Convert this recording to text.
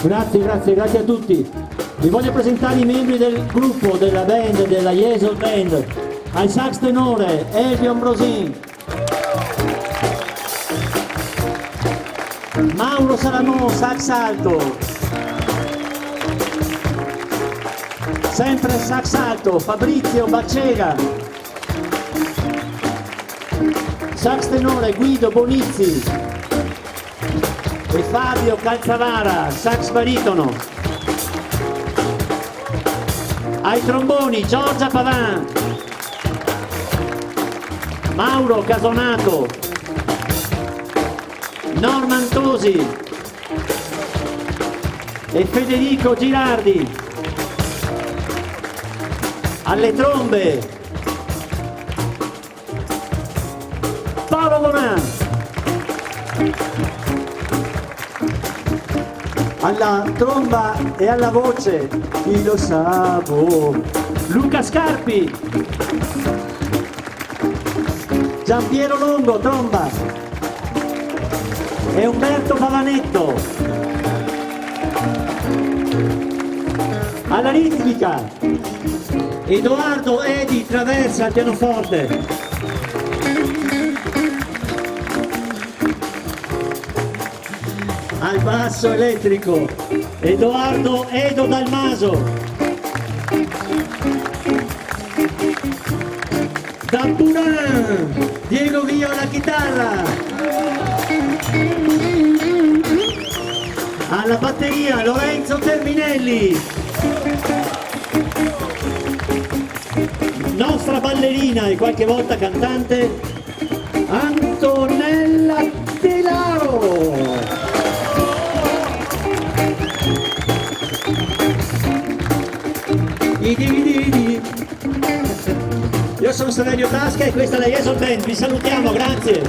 Grazie a tutti. Vi voglio presentare i membri del gruppo, della band, della Jesol Band. Al sax tenore Elvio Ambrosin, Mauro Salamò, sax alto, sempre sax alto Fabrizio Baccega, sax tenore Guido Bonizzi e Fabio Calzavara, sax baritono. Ai tromboni Giorgia Pavan, Mauro Casonato, Norman Tosi e Federico Girardi. Alle trombe Paolo Donan. Alla tromba e alla voce, chi lo sa, Luca Scarpi, Giampiero Longo, tromba, e Umberto Pavanetto. Alla ritmica, Edoardo Edi Traversa al pianoforte. Al basso elettrico Edoardo Edo Dalmaso. Da Puran Diego Vio alla chitarra. Alla batteria Lorenzo Terminelli. Nostra ballerina e qualche volta cantante Antonella Telaro. Io sono Saverio Tasca e questa è la Jesol Band, vi salutiamo, grazie.